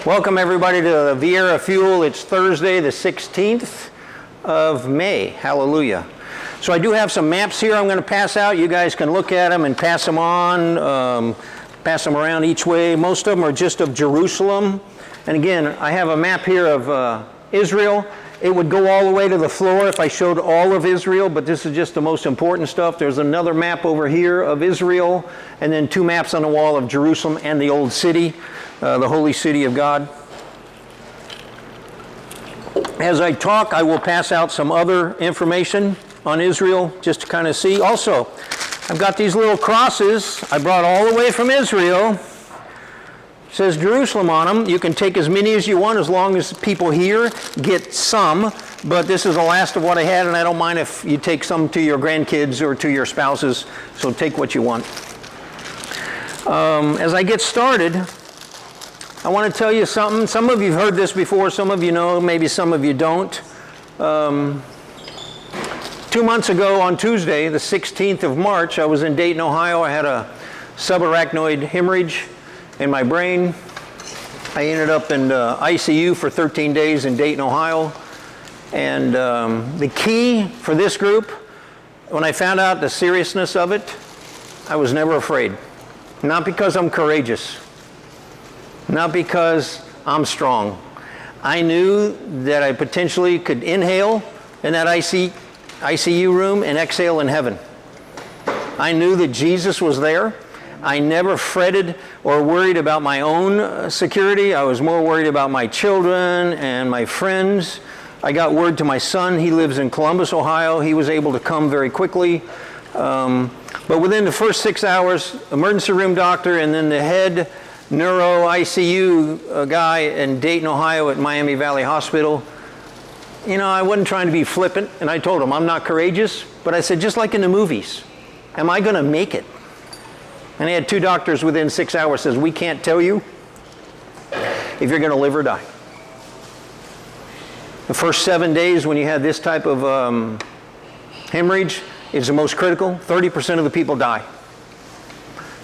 Welcome everybody to the Viera F.U.E.L. It's Thursday the 16th of May. Hallelujah. So I do have some maps here I'm going to pass out. You guys can look at them and pass them on, pass them around each way. Most of them are just of Jerusalem. And again, I have a map here of Israel. It would go all the way to the floor if I showed all of Israel, but this is just the most important stuff. There's another map over here of Israel, and then two maps on the wall of Jerusalem and the old city, the holy city of God. As I talk, I will pass out some other information on Israel, just to kind of see. Also, I've got these little crosses I brought all the way from Israel. It says Jerusalem on them. You can take as many as you want as long as people here get some, but this is the last of what I had, and I don't mind if you take some to your grandkids or to your spouses, so take what you want. As I get started, I want to tell you something. Some of you have heard this before, some of you know, maybe some of you don't. 2 months ago on Tuesday, the 16th of March, I was in Dayton, Ohio. I had a subarachnoid hemorrhage in my brain. I ended up in ICU for 13 days in Dayton, Ohio. And the key for this group, when I found out the seriousness of it, I was never afraid. Not because I'm courageous, not because I'm strong. I knew that I potentially could inhale in that ICU room and exhale in heaven. I knew that Jesus was there. I never fretted or worried about my own security. I was more worried about my children and my friends. I got word to my son. He lives in Columbus, Ohio. He was able to come very quickly. But within the first 6 hours, emergency room doctor and then the head neuro ICU guy in Dayton, Ohio at Miami Valley Hospital. You know, I wasn't trying to be flippant, and I told him I'm not courageous, but I said, just like in the movies, am I going to make it? And he had two doctors within 6 hours says, we can't tell you if you're going to live or die. The first 7 days when you have this type of hemorrhage is the most critical. 30% of the people die.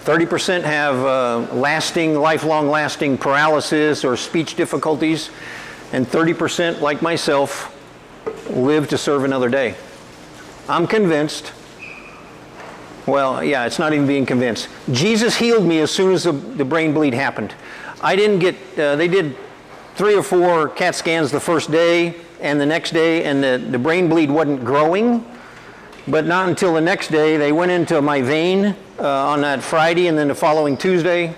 30% have lifelong lasting paralysis or speech difficulties. And 30%, like myself, live to serve another day. I'm convinced. Well, yeah, it's not even being convinced. Jesus healed me as soon as the brain bleed happened. I didn't get, they did 3 or 4 CAT scans the first day and the next day, and the brain bleed wasn't growing. But not until the next day, they went into my vein on that Friday and then the following Tuesday.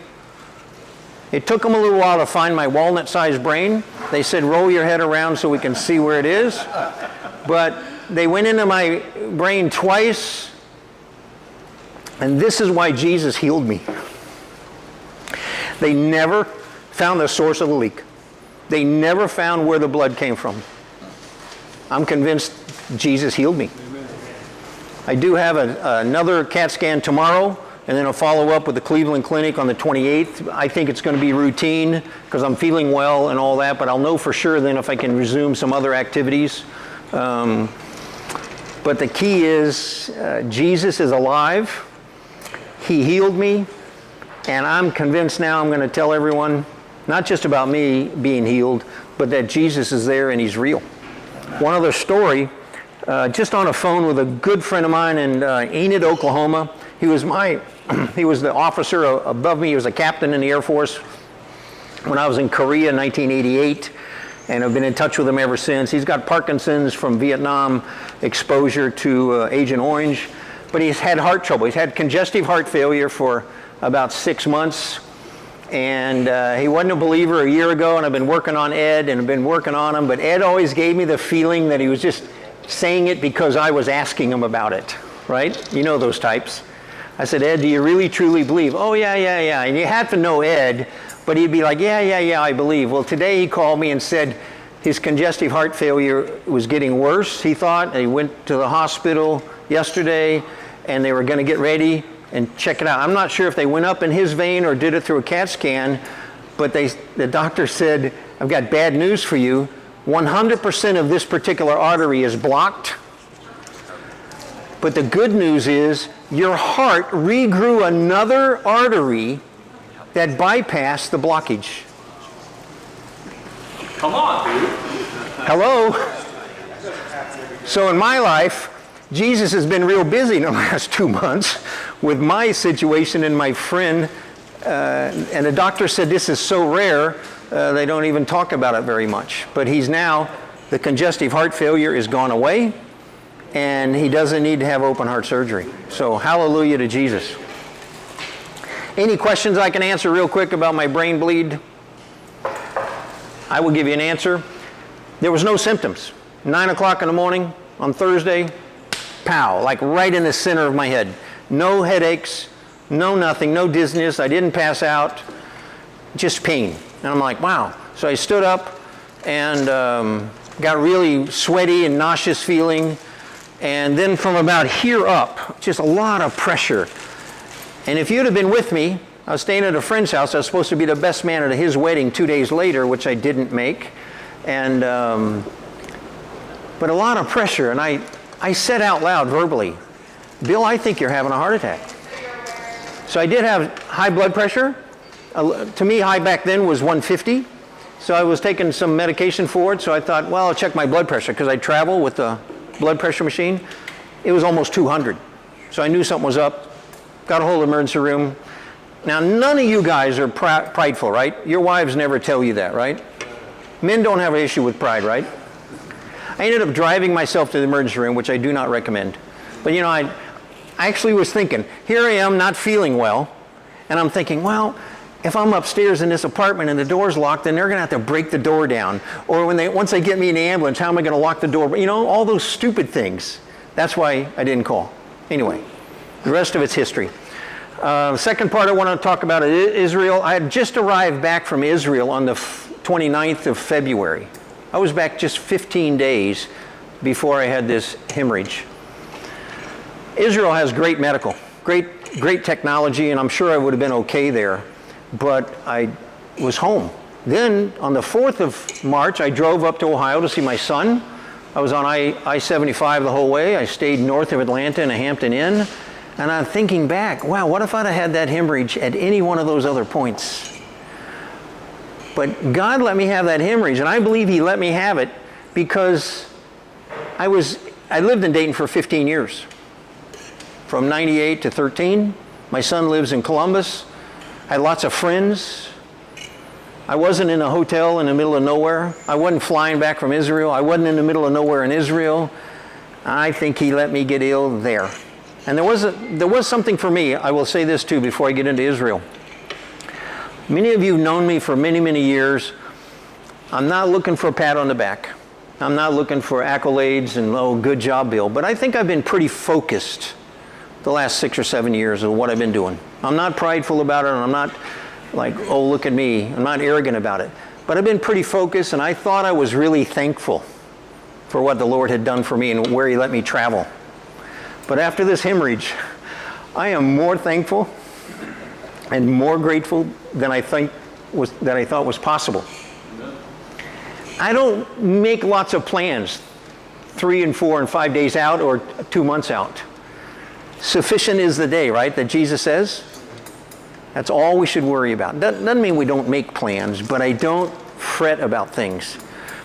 It took them a little while to find my walnut-sized brain. They said, roll your head around so we can see where it is. But they went into my brain twice. And this is why Jesus healed me. They never found the source of the leak. They never found where the blood came from. I'm convinced Jesus healed me. Amen. I do have another CAT scan tomorrow, and then a follow-up with the Cleveland Clinic on the 28th. I think it's going to be routine because I'm feeling well and all that, but I'll know for sure then if I can resume some other activities. But the key is Jesus is alive. He healed me, and I'm convinced now I'm going to tell everyone, not just about me being healed, but that Jesus is there and he's real. One other story, just on a phone with a good friend of mine in Enid, Oklahoma. He was the officer above me. He was a captain in the Air Force when I was in Korea in 1988, and I've been in touch with him ever since. He's got Parkinson's from Vietnam exposure to Agent Orange. But he's had heart trouble. He's had congestive heart failure for about 6 months. And he wasn't a believer a year ago, and I've been working on Ed, and I've been working on him. But Ed always gave me the feeling that he was just saying it because I was asking him about it, right? You know those types. I said, Ed, do you really, truly believe? Oh, yeah. And you had to know Ed, but he'd be like, yeah, I believe. Well, today he called me and said his congestive heart failure was getting worse, he thought. And he went to the hospital yesterday, and they were going to get ready and check it out. I'm not sure if they went up in his vein or did it through a CAT scan, but the doctor said, I've got bad news for you. 100% of this particular artery is blocked. But the good news is your heart regrew another artery that bypassed the blockage. Come on, dude. Hello? So in my life, Jesus has been real busy in the last 2 months with my situation and my friend, and the doctor said this is so rare, they don't even talk about it very much. But he's now, the congestive heart failure is gone away, and he doesn't need to have open heart surgery. So hallelujah to Jesus. Any questions I can answer real quick about my brain bleed? I will give you an answer. There was no symptoms. 9 o'clock in the morning on Thursday, pow, like right in the center of my head. No headaches, no nothing, no dizziness. I didn't pass out, just pain. And I'm like, wow. So I stood up and got really sweaty and nauseous feeling. And then from about here up, just a lot of pressure. And if you'd have been with me, I was staying at a friend's house. I was supposed to be the best man at his wedding 2 days later, which I didn't make. And but a lot of pressure. And I said out loud verbally, Bill, I think you're having a heart attack. So I did have high blood pressure. To me, high back then was 150. So I was taking some medication for it. So I thought, well, I'll check my blood pressure because I travel with the blood pressure machine. It was almost 200. So I knew something was up. Got a hold of the emergency room. Now, none of you guys are prideful, right? Your wives never tell you that, right? Men don't have an issue with pride, right? I ended up driving myself to the emergency room, which I do not recommend. But you know, I actually was thinking, here I am not feeling well, and I'm thinking, well, if I'm upstairs in this apartment and the door's locked, then they're gonna have to break the door down. Or once they get me in the ambulance, how am I gonna lock the door? You know, all those stupid things. That's why I didn't call. Anyway, the rest of it's history. The second part I want to talk about is Israel. I had just arrived back from Israel on the 29th of February. I was back just 15 days before I had this hemorrhage. Israel has great medical, great technology, and I'm sure I would have been okay there, but I was home. Then on the 4th of March, I drove up to Ohio to see my son. I was on I-75 the whole way. I stayed north of Atlanta in a Hampton Inn. And I'm thinking back, wow, what if I'd have had that hemorrhage at any one of those other points? But God let me have that hemorrhage, and I believe He let me have it because I lived in Dayton for 15 years. From 98 to 13. My son lives in Columbus. I had lots of friends. I wasn't in a hotel in the middle of nowhere. I wasn't flying back from Israel. I wasn't in the middle of nowhere in Israel. I think He let me get ill there. And there was something for me. I will say this too before I get into Israel. Many of you have known me for many, many years. I'm not looking for a pat on the back. I'm not looking for accolades and, oh, good job, Bill. But I think I've been pretty focused the last 6 or 7 years of what I've been doing. I'm not prideful about it, and I'm not like, oh, look at me. I'm not arrogant about it. But I've been pretty focused, and I thought I was really thankful for what the Lord had done for me and where He let me travel. But after this hemorrhage, I am more thankful and more grateful than I thought was possible. I don't make lots of plans 3 and 4 and 5 days out or 2 months out. Sufficient is the day, right, that Jesus says? That's all we should worry about. That doesn't mean we don't make plans, but I don't fret about things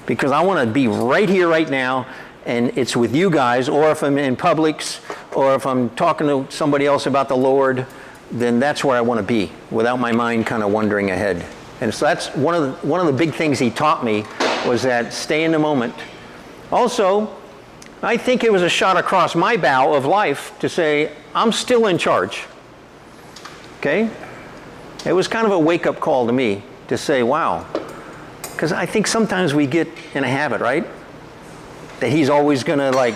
because I want to be right here, right now, and it's with you guys, or if I'm in Publix, or if I'm talking to somebody else about the Lord, then that's where I want to be, without my mind kind of wandering ahead. And so that's one of the big things He taught me, was that stay in the moment. Also, I think it was a shot across my bow of life to say, I'm still in charge. Okay? It was kind of a wake-up call to me to say, wow. Because I think sometimes we get in a habit, right? That He's always going to like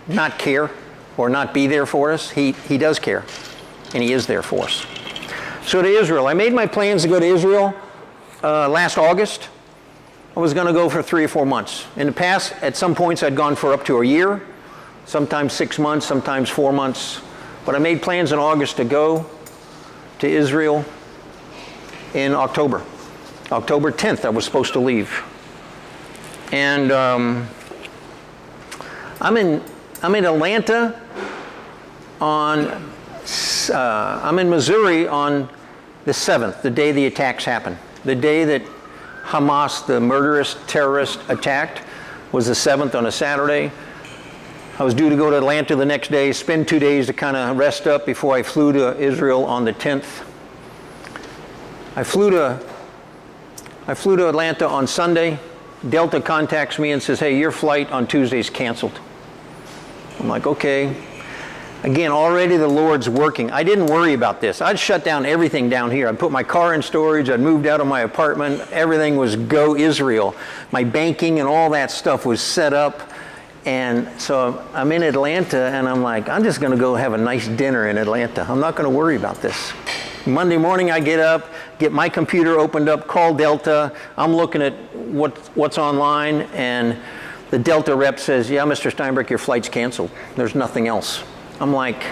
not care or not be there for us. He does care, and He is there for us. So to Israel, I made my plans to go to Israel last August. I was going to go for 3 or 4 months. In the past, at some points, I'd gone for up to a year, sometimes 6 months, sometimes 4 months. But I made plans in August to go to Israel in October. October 10th, I was supposed to leave. And I'm in Atlanta on, I'm in Missouri on the 7th, the day the attacks happened. The day that Hamas, the murderous terrorist, attacked was the 7th on a Saturday. I was due to go to Atlanta the next day, spend 2 days to kind of rest up before I flew to Israel on the 10th. I flew to Atlanta on Sunday. Delta contacts me and says, hey, your flight on Tuesday is canceled. I'm like, okay. Again, already the Lord's working. I didn't worry about this. I'd shut down everything down here. I'd put my car in storage. I'd moved out of my apartment. Everything was go Israel. My banking and all that stuff was set up. And so I'm in Atlanta, and I'm like, I'm just going to go have a nice dinner in Atlanta. I'm not going to worry about this. Monday morning, I get up, get my computer opened up, call Delta. I'm looking at what's online, and the Delta rep says, yeah, Mr. Steinbrueck, your flight's canceled. There's nothing else. I'm like,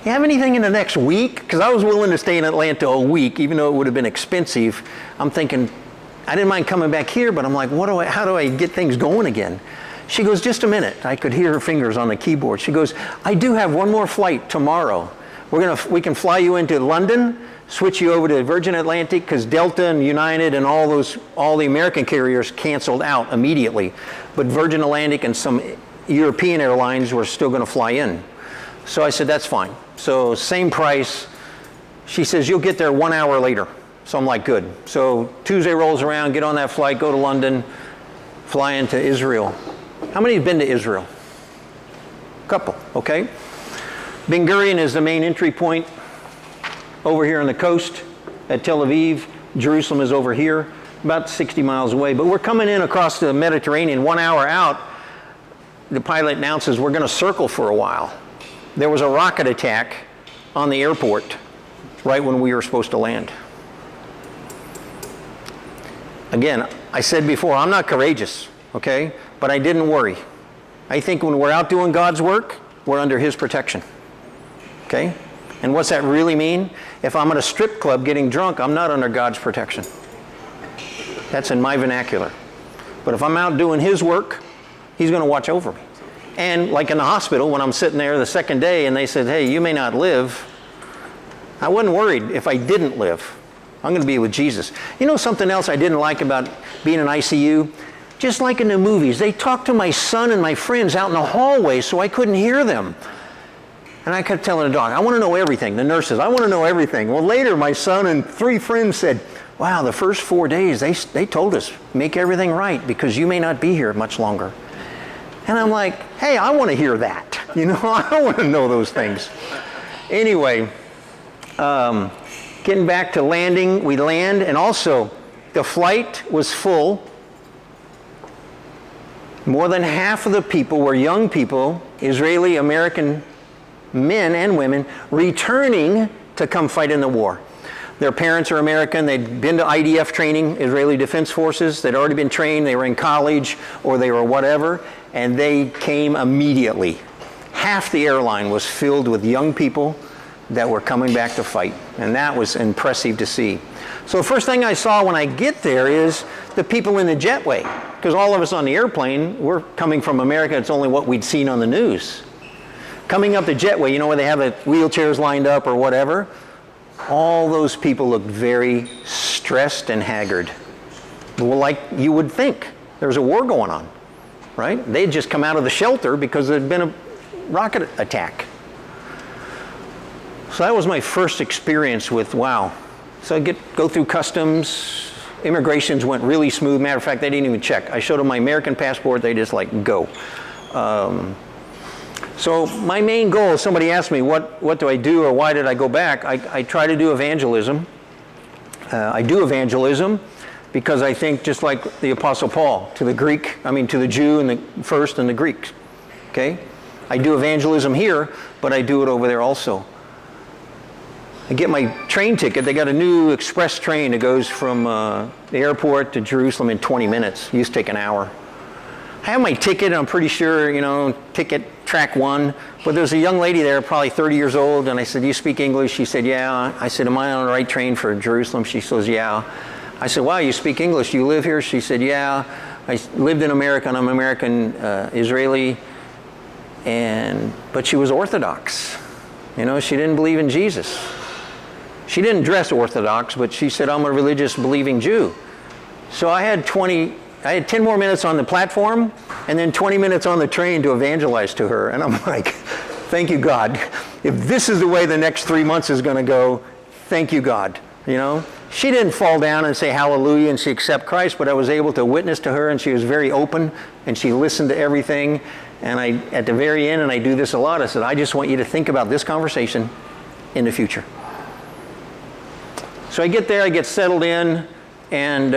you have anything in the next week? Because I was willing to stay in Atlanta a week, even though it would have been expensive. I'm thinking, I didn't mind coming back here, but I'm like, how do I get things going again? She goes, just a minute. I could hear her fingers on the keyboard. She goes, I do have one more flight tomorrow. We can fly you into London, switch you over to Virgin Atlantic, because Delta and United and all the American carriers canceled out immediately. But Virgin Atlantic and some European airlines were still going to fly in. So I said, that's fine. So same price. She says, you'll get there 1 hour later. So I'm like, good. So Tuesday rolls around, get on that flight, go to London, fly into Israel. How many have been to Israel? A couple, okay. Ben Gurion is the main entry point over here on the coast at Tel Aviv. Jerusalem is over here, about 60 miles away. But we're coming in across the Mediterranean 1 hour out. The pilot announces we're going to circle for a while. There was a rocket attack on the airport right when we were supposed to land. Again, I said before, I'm not courageous, okay? But I didn't worry. I think when we're out doing God's work, we're under His protection, okay? And what's that really mean? If I'm at a strip club getting drunk, I'm not under God's protection. That's in my vernacular. But if I'm out doing His work, He's going to watch over me. And like in the hospital, when I'm sitting there the second day and they said, hey, you may not live, I wasn't worried if I didn't live. I'm going to be with Jesus. You know something else I didn't like about being in ICU? Just like in the movies, they talked to my son and my friends out in the hallway so I couldn't hear them. And I kept telling the doc, I want to know everything. The nurses, I want to know everything. Well, later my son and 3 friends said, wow, the first 4 days they told us, make everything right because you may not be here much longer. And I'm like, hey, I want to hear that. You know, I want to know those things. Anyway, getting back to landing, we land, and also the flight was full. More than half of the people were young people, Israeli American men and women, returning to come fight in the war. Their parents are American. They'd been to IDF training, Israeli Defense Forces. They'd already been trained. They were in college or they were whatever. And they came immediately. Half the airline was filled with young people that were coming back to fight. And that was impressive to see. So the first thing I saw when I get there is the people in the jetway. Because all of us on the airplane, we're coming from America. It's only what we'd seen on the news. Coming up the jetway, you know, where they have the wheelchairs lined up or whatever. All those people looked very stressed and haggard. Well, like you would think. There's a war going on, right? They'd just come out of the shelter because there'd been a rocket attack. So that was my first experience with, wow. So I go through customs. Immigrations went really smooth. Matter of fact, they didn't even check. I showed them my American passport. They just like, go. So my main goal, somebody asked me, what do I do or why did I go back? I try to do evangelism. I do evangelism because I think just like the Apostle Paul, to the Jew and the first and the Greeks, okay? I do evangelism here, but I do it over there also. I get my train ticket. They got a new express train that goes from the airport to Jerusalem in 20 minutes. It used to take an hour. I have my ticket, and I'm pretty sure, you know, ticket track 1. But there's a young lady there, probably 30 years old, and I said, do you speak English? She said, yeah. I said, am I on the right train for Jerusalem? She says, yeah. I said, wow, you speak English. You live here? She said, yeah. I lived in America, and I'm American Israeli. But she was Orthodox. You know, she didn't believe in Jesus. She didn't dress Orthodox, but she said, I'm a religious believing Jew. So I had 10 more minutes on the platform and then 20 minutes on the train to evangelize to her. And I'm like, thank you, God. If this is the way the next 3 months is going to go, thank you, God. You know, she didn't fall down and say hallelujah and she accept Christ, but I was able to witness to her, and she was very open and she listened to everything. And I, at the very end, and I do this a lot, I said, I just want you to think about this conversation in the future. So I get there, I get settled in, and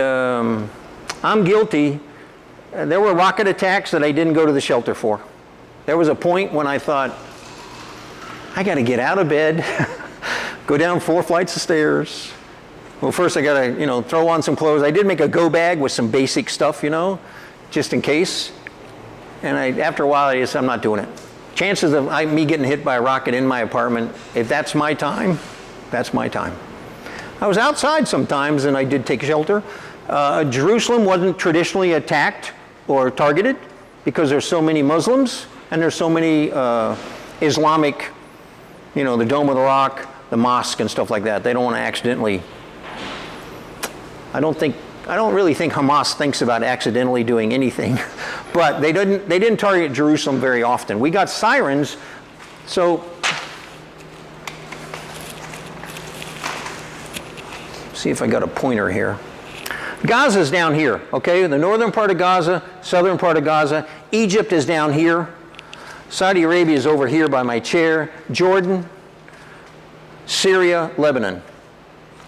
I'm guilty. There were rocket attacks that I didn't go to the shelter for. There was a point when I thought, I got to get out of bed, go down 4 flights of stairs. Well, first I got to, throw on some clothes. I did make a go bag with some basic stuff, just in case. And after a while, I just said, I'm not doing it. Chances of me getting hit by a rocket in my apartment, if that's my time, that's my time. I was outside sometimes, and I did take shelter. Jerusalem wasn't traditionally attacked or targeted because there's so many Muslims and there's so many Islamic, the Dome of the Rock, the mosque and stuff like that. They don't want to accidentally. I don't really think Hamas thinks about accidentally doing anything, but they didn't target Jerusalem very often. We got sirens, so see if I got a pointer here. Gaza's down here, okay? The northern part of Gaza, southern part of Gaza. Egypt is down here. Saudi Arabia is over here by my chair. Jordan, Syria, Lebanon.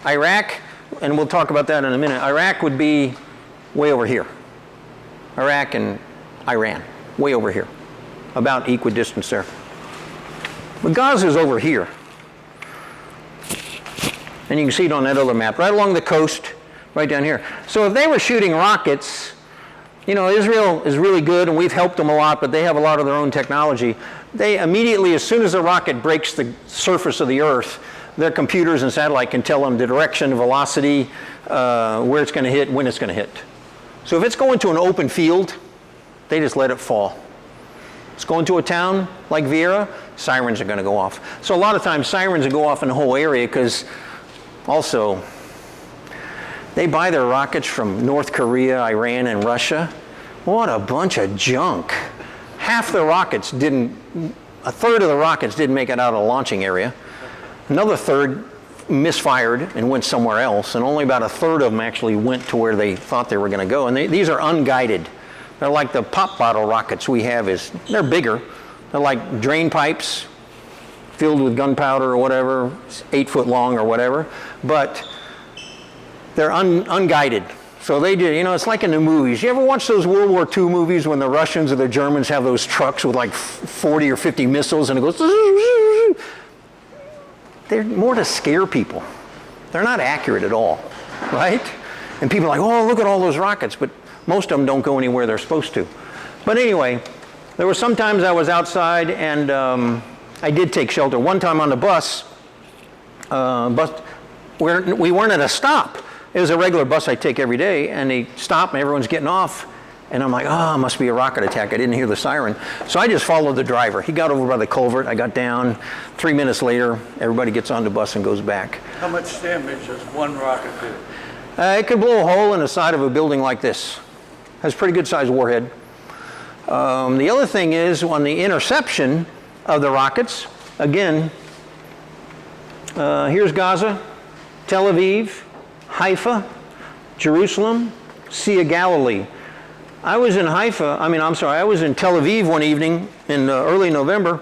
Iraq, and we'll talk about that in a minute. Iraq would be way over here. Iraq and Iran, way over here. About equidistant there. But Gaza's over here. And you can see it on that other map, right along the coast, right down here. So if they were shooting rockets, Israel is really good and we've helped them a lot, but they have a lot of their own technology. They immediately, as soon as a rocket breaks the surface of the earth, their computers and satellite can tell them the direction, velocity, where it's going to hit, when it's going to hit. So if it's going to an open field, they just let it fall. It's going to a town like Viera, sirens are going to go off. So a lot of times sirens will go off in the whole area because also they buy their rockets from North Korea, Iran, and Russia. What a bunch of junk. A third of the rockets didn't make it out of the launching area. Another third misfired and went somewhere else, and only about a third of them actually went to where they thought they were going to go. And these are unguided. They're like the pop bottle rockets we have. They're bigger. They're like drain pipes filled with gunpowder or whatever, 8 foot long or whatever, but they're unguided. So they do, it's like in the movies. You ever watch those World War II movies when the Russians or the Germans have those trucks with like 40 or 50 missiles and it goes. They're more to scare people. They're not accurate at all, right? And people are like, oh, look at all those rockets, but most of them don't go anywhere they're supposed to. But anyway, there were some times I was outside and I did take shelter. One time on the bus we weren't at a stop. It was a regular bus I take every day, and they stop and everyone's getting off. And I'm like, oh, it must be a rocket attack. I didn't hear the siren. So I just followed the driver. He got over by the culvert. I got down. 3 minutes later, everybody gets on the bus and goes back. How much damage does one rocket do? It could blow a hole in the side of a building like this. Has a pretty good sized warhead. The other thing is on the interception of the rockets, again, here's Gaza, Tel Aviv, Haifa, Jerusalem, Sea of Galilee. I was in I was in Tel Aviv one evening in early November.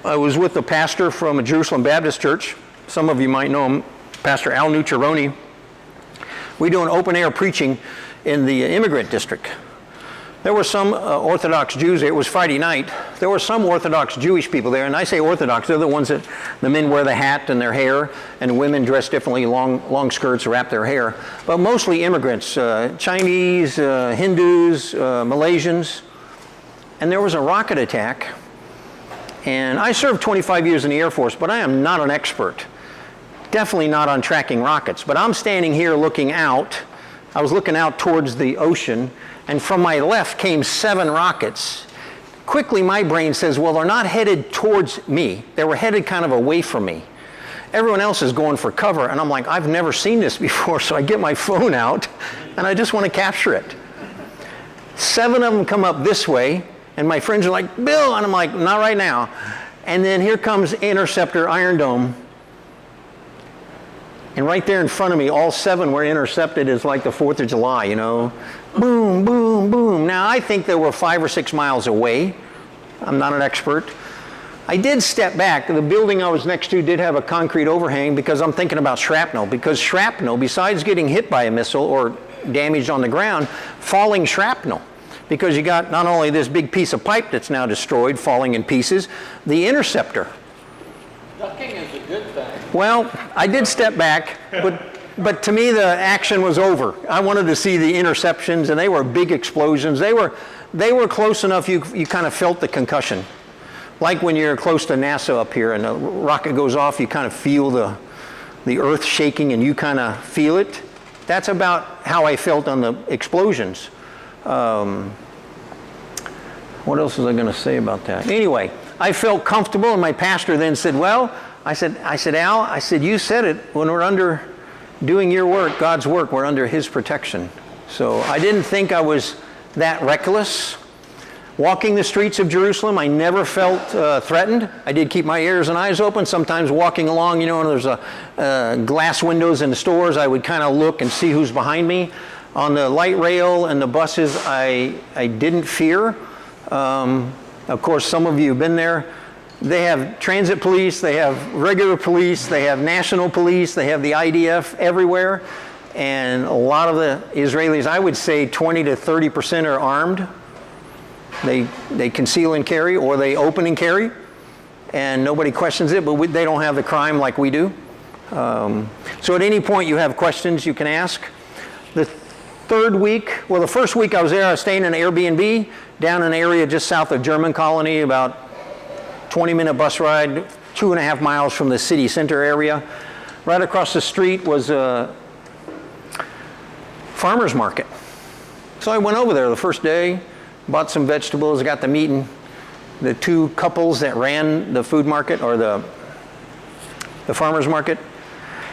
I was with the pastor from a Jerusalem Baptist church. Some of you might know him, Pastor Al Nucciaroni. We do an open air preaching in the immigrant district. There were some Orthodox Jews there. It was Friday night. There were some Orthodox Jewish people there, and I say Orthodox, they're the ones that the men wear the hat and their hair, and the women dress differently, long skirts, wrap their hair. But mostly immigrants, Chinese, Hindus, Malaysians. And there was a rocket attack, and I served 25 years in the Air Force, but I am not an expert. Definitely not on tracking rockets. But I'm standing here looking out. I was looking out towards the ocean, and from my left came 7 rockets. Quickly, my brain says, well, they're not headed towards me. They were headed kind of away from me. everyone else is going for cover, and I'm like, I've never seen this before, so I get my phone out, and I just want to capture it. 7 of them come up this way, and my friends are like, Bill, and I'm like, not right now. And then here comes Interceptor Iron Dome, and right there in front of me, all 7 were intercepted as like the 4th of July, you know. Boom, boom, boom. Now, I think they were 5 or 6 miles away. I'm not an expert. I did step back. The building I was next to did have a concrete overhang because I'm thinking about shrapnel. Because shrapnel, besides getting hit by a missile or damaged on the ground, falling shrapnel. Because you got not only this big piece of pipe that's now destroyed, falling in pieces, the interceptor. Ducking is a good thing. Well, I did step back, but to me the action was over. I wanted to see the interceptions, and they were big explosions. They were close enough you kind of felt the concussion. Like when you're close to NASA up here and a rocket goes off, you kind of feel the earth shaking and you kind of feel it. That's about how I felt on the explosions. What else was I going to say about that? Anyway, I felt comfortable, and my pastor then said, well, I said, Al, I said, you said it, when we're under doing your work, God's work, we're under his protection. So I didn't think I was that reckless. Walking the streets of Jerusalem, I never felt threatened. I did keep my ears and eyes open. Sometimes walking along, you know, and there's glass windows in the stores, I would kind of look and see who's behind me. On the light rail and the buses, I didn't fear. Of course, some of you have been there. They have transit police, they have regular police, they have national police, they have the IDF everywhere. And a lot of the Israelis, I would say 20 to 30% are armed. They conceal and carry, or they open and carry, and nobody questions it, but they don't have the crime like we do. So at any point you have questions, you can ask. The third week, well, the first week I was there, I was staying in an Airbnb down in an area just south of German Colony, about 20-minute bus ride, 2.5 miles from the city center area. Right across the street was a farmer's market. So I went over there the first day, bought some vegetables, got to meeting the 2 couples that ran the food market, or the farmer's market.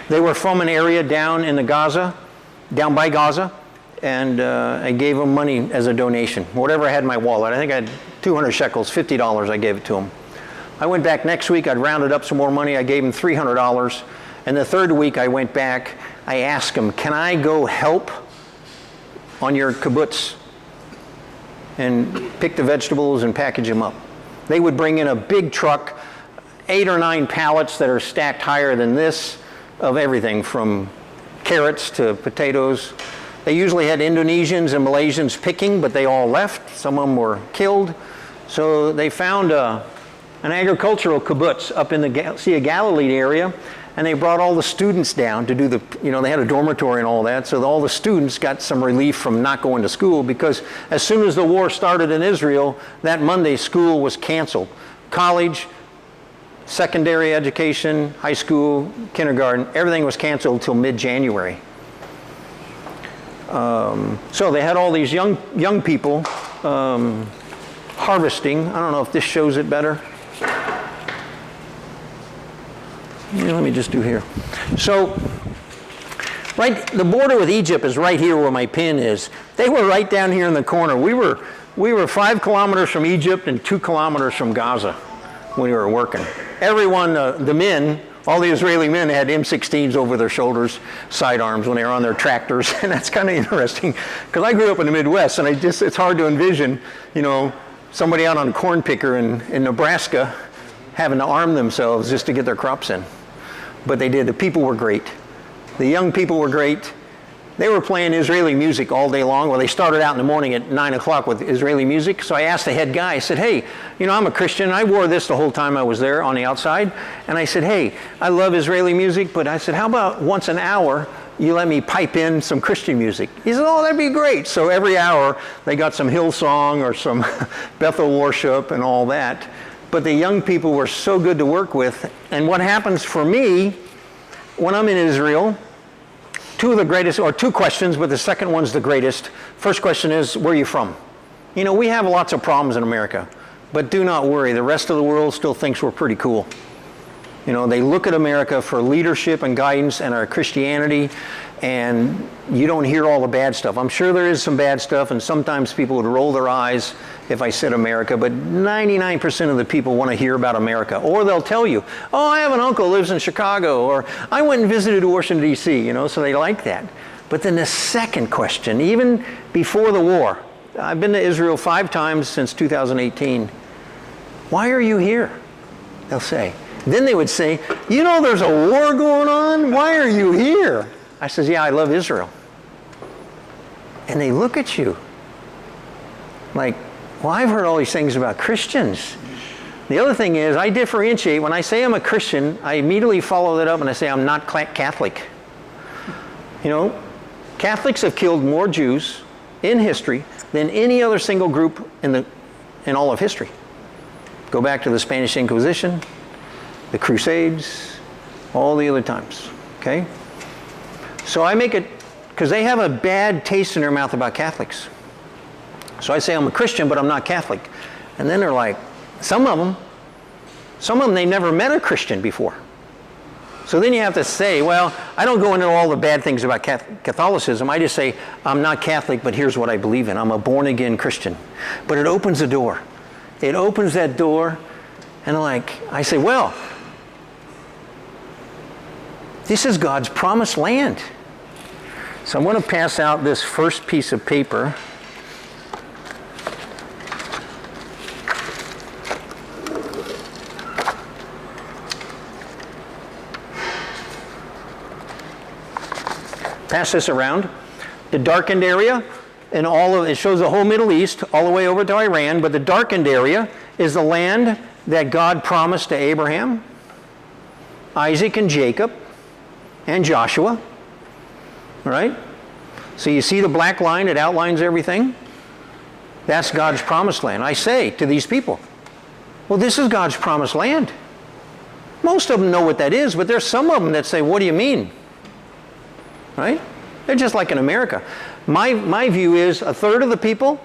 They were from an area down in the Gaza, down by Gaza, and I gave them money as a donation. Whatever I had in my wallet. I think I had 200 shekels, $50, I gave it to them. I went back next week, I'd rounded up some more money, I gave them $300. And the third week I went back, I asked them, can I go help on your kibbutz and pick the vegetables and package them up? They would bring in a big truck, 8 or 9 pallets that are stacked higher than this, of everything from carrots to potatoes. They usually had Indonesians and Malaysians picking, but they all left. Some of them were killed. So they found an agricultural kibbutz up in the Sea of Galilee area, and they brought all the students down to do the, they had a dormitory and all that, so all the students got some relief from not going to school, because as soon as the war started in Israel, that Monday school was canceled. College, secondary education, high school, kindergarten, everything was canceled until mid-January. So they had all these young people harvesting. I don't know if this shows it better. Let me just do here. So, right, the border with Egypt is right here where my pin is. They were right down here in the corner. We were 5 kilometers from Egypt and 2 kilometers from Gaza when we were working. Everyone, the men, all the Israeli men had M16s over their shoulders, sidearms when they were on their tractors, and that's kind of interesting because I grew up in the Midwest, and it's hard to envision, somebody out on a corn picker in Nebraska having to arm themselves just to get their crops in. But they did. The people were great. The young people were great. They were playing Israeli music all day long. Well, they started out in the morning at 9 o'clock with Israeli music. So I asked the head guy, I said, hey, I'm a Christian. I wore this the whole time I was there on the outside. And I said, hey, I love Israeli music, but I said, how about once an hour you let me pipe in some Christian music? He said, oh, that'd be great. So every hour they got some Hillsong or some Bethel worship and all that. But the young people were so good to work with. And what happens for me when I'm in Israel, 2 of the greatest, or 2 questions, but the second one's the greatest. First question is, where are you from? We have lots of problems in America, but do not worry. The rest of the world still thinks we're pretty cool. You know, they look at America for leadership and guidance and our Christianity, and you don't hear all the bad stuff. I'm sure there is some bad stuff, and sometimes people would roll their eyes if I said America, but 99% of the people want to hear about America. Or they'll tell you, oh, I have an uncle who lives in Chicago, or I went and visited Washington, D.C., you know, so they like that. But then the second question, even before the war, I've been to Israel 5 times since 2018. Why are you here? They'll say. Then they would say, you know there's a war going on? Why are you here? I says, yeah, I love Israel. And they look at you like, well, I've heard all these things about Christians. The other thing is, I differentiate. When I say I'm a Christian, I immediately follow that up and I say I'm not Catholic. You know, Catholics have killed more Jews in history than any other single group in all of history. Go back to the Spanish Inquisition, the Crusades, all the other times, okay? So I make it, because they have a bad taste in their mouth about Catholics. So I say I'm a Christian, but I'm not Catholic. And then they're like, some of them, they never met a Christian before. So then you have to say, well, I don't go into all the bad things about Catholicism. I just say, I'm not Catholic, but here's what I believe in. I'm a born-again Christian. But it opens the door. It opens that door, and I say, well, this is God's promised land. So I'm going to pass out this first piece of paper. Pass this around. The darkened area, and it shows the whole Middle East all the way over to Iran, but the darkened area is the land that God promised to Abraham, Isaac and Jacob, and Joshua. All right? So you see the black line, it outlines everything. That's God's promised land. I say to these people, well, this is God's promised land. Most of them know what that is, but there's some of them that say, what do you mean? Right? They're just like in America. My view is 1/3 of the people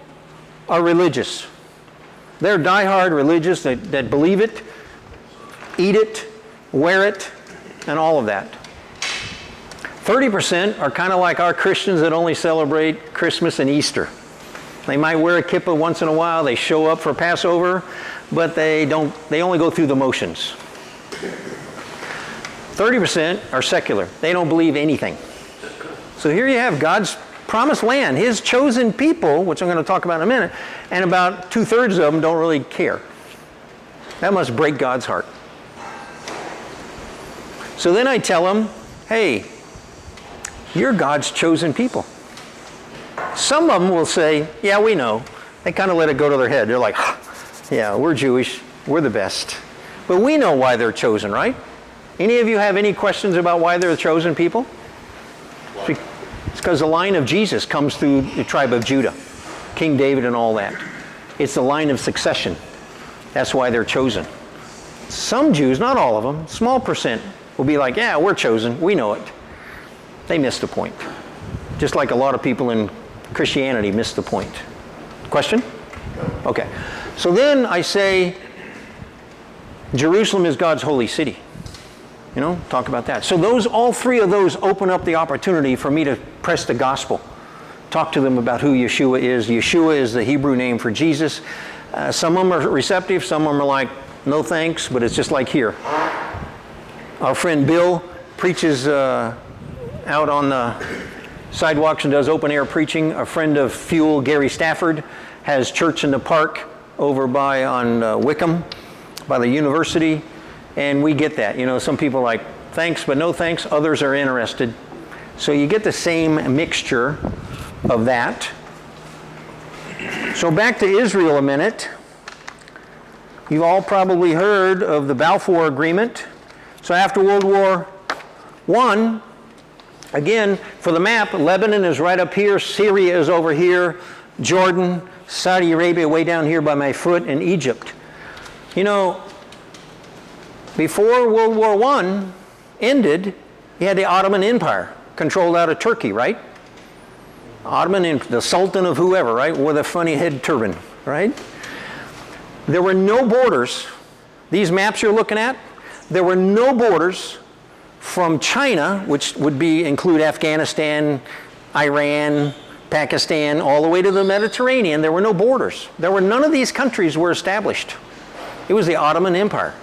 are religious. They're diehard religious that believe it, eat it, wear it, and all of that. 30% are kind of like our Christians that only celebrate Christmas and Easter. They might wear a kippah once in a while, they show up for Passover, but they only go through the motions. 30% are secular. They don't believe anything. So here you have God's promised land, His chosen people, which I'm going to talk about in a minute, and about 2/3 of them don't really care. That must break God's heart. So then I tell them, hey, you're God's chosen people. Some of them will say, yeah, we know. They kind of let it go to their head. They're like, yeah, we're Jewish, we're the best. But we know why they're chosen, right? Any of you have any questions about why they're the chosen people? It's because the line of Jesus comes through the tribe of Judah, King David and all that. It's the line of succession. That's why they're chosen. Some Jews, not all of them, small percent, will be like, yeah, we're chosen, we know it. They missed the point. Just like a lot of people in Christianity missed the point. Question? Okay. So then I say, Jerusalem is God's holy city. You know, talk about that. So all 3 of those open up the opportunity for me to press the gospel. Talk to them about who Yeshua is. Yeshua is the Hebrew name for Jesus. Some of them are receptive, some of them are like, no thanks, but it's just like here. Our friend Bill preaches out on the sidewalks and does open air preaching. A friend of F.U.E.L, Gary Stafford, has church in the park over on Wickham by the university. And we get that. You know, some people are like, thanks, but no thanks. Others are interested. So you get the same mixture of that. So back to Israel a minute. You've all probably heard of the Balfour Agreement. So after World War I, again, for the map, Lebanon is right up here, Syria is over here, Jordan, Saudi Arabia way down here by my foot, and Egypt. You know, before World War I ended, you had the Ottoman Empire controlled out of Turkey, right? Ottoman, the Sultan of whoever, right, with a funny head turban, right? There were no borders. These maps you're looking at, There were no borders from China, which would include Afghanistan, Iran, Pakistan, all the way to the Mediterranean. There were no borders. None of these countries were established. It was the Ottoman Empire.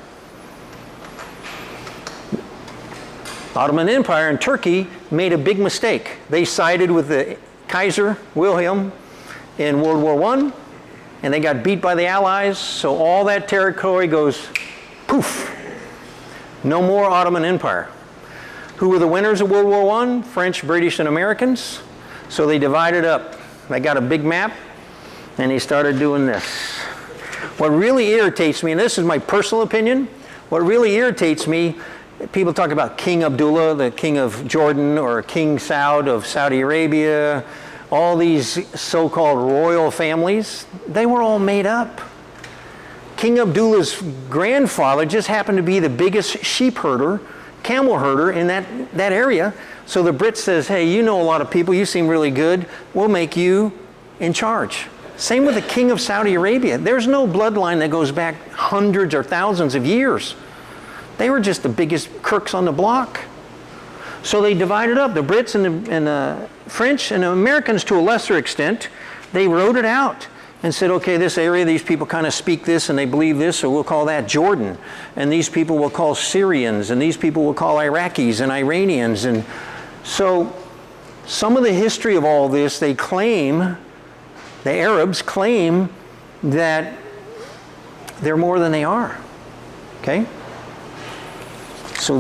Ottoman Empire and Turkey made a big mistake. They sided with the Kaiser Wilhelm in World War I, and they got beat by the Allies, so all that territory goes poof. No more Ottoman Empire. Who were the winners of World War I? French, British, and Americans. So they divided up. They got a big map, and they started doing this. What really irritates me, and this is my personal opinion, what really irritates me, people talk about King Abdullah, the king of Jordan, or King Saud of Saudi Arabia, all these so-called royal families, they were all made up. King Abdullah's grandfather just happened to be the biggest sheep herder, camel herder in that area. So the Brits says, hey, you know a lot of people, you seem really good, we'll make you in charge. Same with the king of Saudi Arabia. There's no bloodline that goes back hundreds or thousands of years. They were just the biggest crooks on the block. So they divided up. The Brits and the French and the Americans, to a lesser extent, they wrote it out and said, okay, this area, these people kind of speak this and they believe this, so we'll call that Jordan. And these people we'll call Syrians, and these people we'll call Iraqis and Iranians. And so some of the history of all this, they claim, the Arabs claim that they're more than they are. Okay? So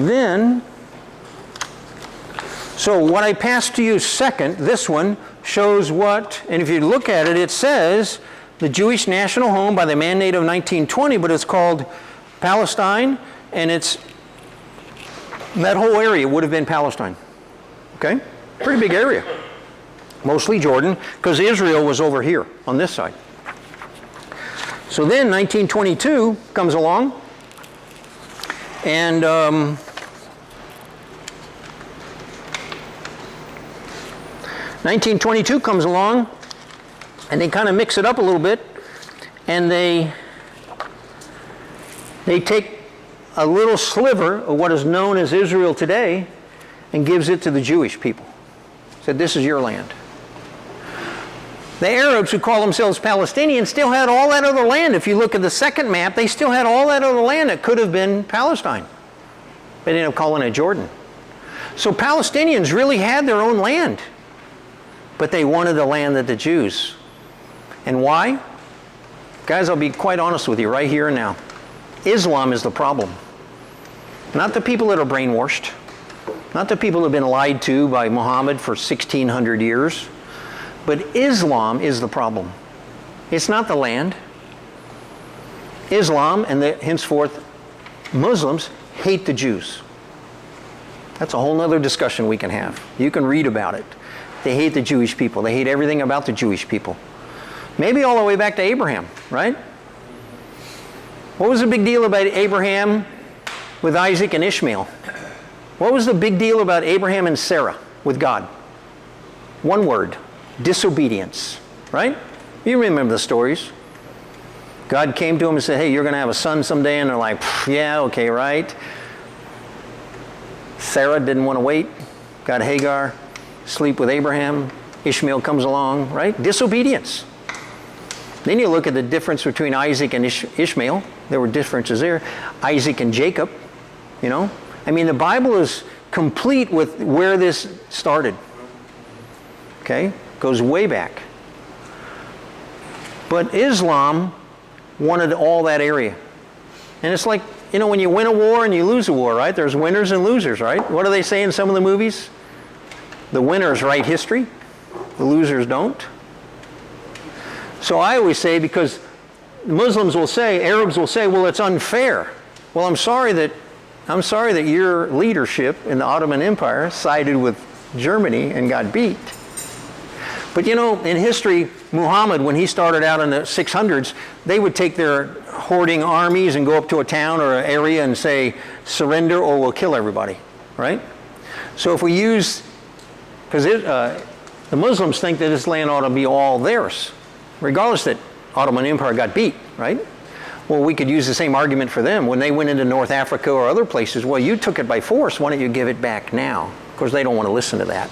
what I passed to you second, this one, shows what, and if you look at it, it says the Jewish national home by the Mandate of 1920, but it's called Palestine, and that whole area would have been Palestine. Okay? Pretty big area. Mostly Jordan, because Israel was over here on this side. So then 1922 comes along, and 1922 comes along, and they kind of mix it up a little bit, and they take a little sliver of what is known as Israel today and gives it to the Jewish people. Said, this is your land. The Arabs, who call themselves Palestinians, still had all that other land. If you look at the second map, they still had all that other land that could have been Palestine. They ended up calling it Jordan. So Palestinians really had their own land, but they wanted the land of the Jews. And why? Guys, I'll be quite honest with you right here and now. Islam is the problem. Not the people that are brainwashed. Not the people that have been lied to by Muhammad for 1,600 years. But Islam is the problem. It's not the land. Islam and henceforth Muslims hate the Jews. That's a whole other discussion we can have. You can read about it. They hate the Jewish people. They hate everything about the Jewish people. Maybe all the way back to Abraham, right? What was the big deal about Abraham with Isaac and Ishmael? What was the big deal about Abraham and Sarah with God? One word. Disobedience, right? You remember the stories. God came to him and said, hey, you're going to have a son someday. And they're like, yeah, okay, right. Sarah didn't want to wait. Got Hagar, sleep with Abraham. Ishmael comes along, right? Disobedience. Then you look at the difference between Isaac and Ishmael. There were differences there. Isaac and Jacob, you know. I mean, the Bible is complete with where this started. Okay? Goes way back. But Islam wanted all that area. And it's like, you know, when you win a war and you lose a war, right? There's winners and losers, right? What do they say in some of the movies? The winners write history. The losers don't. So I always say, because Muslims will say, Arabs will say, well, it's unfair. Well, I'm sorry that your leadership in the Ottoman Empire sided with Germany and got beat. But you know, in history, Muhammad, when he started out in the 600s, they would take their hoarding armies and go up to a town or an area and say, surrender or we'll kill everybody, right? So if we use, because the Muslims think that this land ought to be all theirs, regardless that Ottoman Empire got beat, right? Well, we could use the same argument for them. When they went into North Africa or other places, well, you took it by force. Why don't you give it back now? Of course, they don't want to listen to that.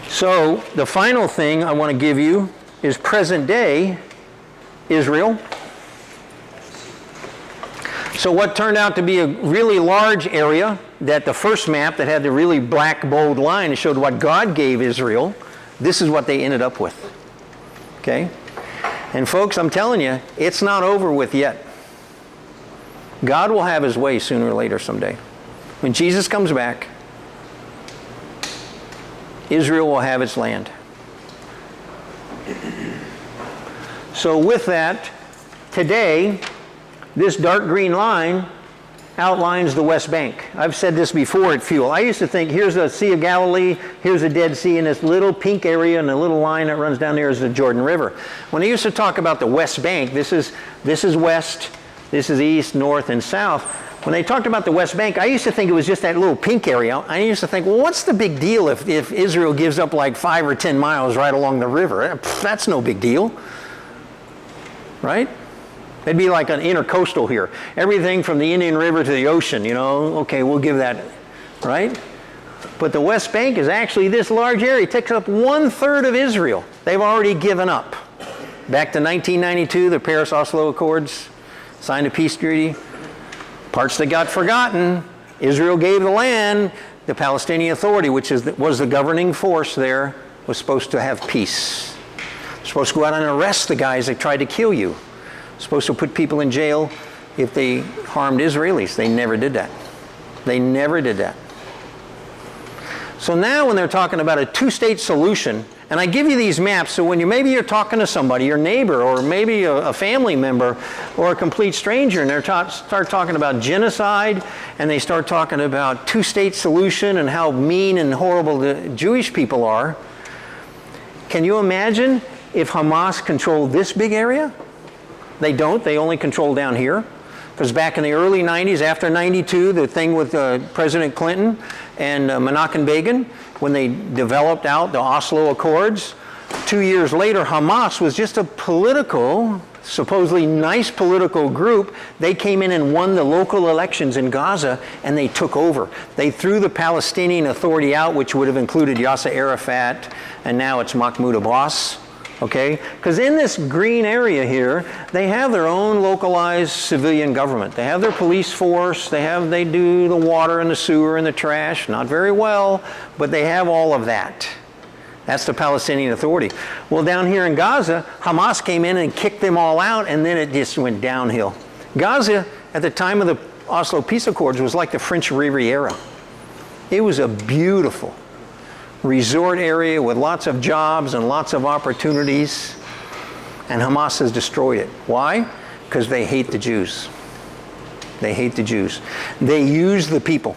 So the final thing I want to give you is present day Israel. So what turned out to be a really large area, that the first map that had the really black bold line and showed what God gave Israel, this is what they ended up with. Okay? And folks, I'm telling you, it's not over with yet. God will have his way sooner or later someday. When Jesus comes back, Israel will have its land. So with that, today, this dark green line outlines the West Bank. I've said this before at F.U.E.L. I used to think, here's the Sea of Galilee, here's the Dead Sea, and this little pink area and the little line that runs down there is the Jordan River. When I used to talk about the West Bank, this is west, this is east, north, and south. When they talked about the West Bank, I used to think it was just that little pink area. I used to think, well, what's the big deal if Israel gives up like 5 or 10 miles right along the river? That's no big deal, right? It'd be like an intercoastal here. Everything from the Indian River to the ocean, you know, okay, we'll give that, right? But the West Bank is actually this large area. It takes up 1/3 of Israel. They've already given up. Back to 1992, the Paris-Oslo Accords, signed a peace treaty. Parts that got forgotten, Israel gave the land. The Palestinian Authority, which was the governing force there, was supposed to have peace. Supposed to go out and arrest the guys that tried to kill you. Supposed to put people in jail if they harmed Israelis. They never did that. They never did that. So now when they're talking about a two-state solution, and I give you these maps so when maybe you're talking to somebody, your neighbor, or maybe a family member, or a complete stranger, and they start talking about genocide, and they start talking about two-state solution and how mean and horrible the Jewish people are, can you imagine if Hamas controlled this big area? They don't. They only control down here. Because back in the early 90s, after 92, the thing with President Clinton and Menachem Begin, when they developed out the Oslo Accords, 2 years later, Hamas was just a political, supposedly nice political group. They came in and won the local elections in Gaza, and they took over. They threw the Palestinian Authority out, which would have included Yasser Arafat, and now it's Mahmoud Abbas. Okay? Because in this green area here, they have their own localized civilian government. They have their police force, they do the water and the sewer and the trash, not very well, but they have all of that. That's the Palestinian Authority. Well, down here in Gaza, Hamas came in and kicked them all out, and then it just went downhill. Gaza, at the time of the Oslo Peace Accords, was like the French Riviera. It was a beautiful resort area with lots of jobs and lots of opportunities, and Hamas has destroyed it. Why? Because they hate the Jews. They hate the Jews. They use the people.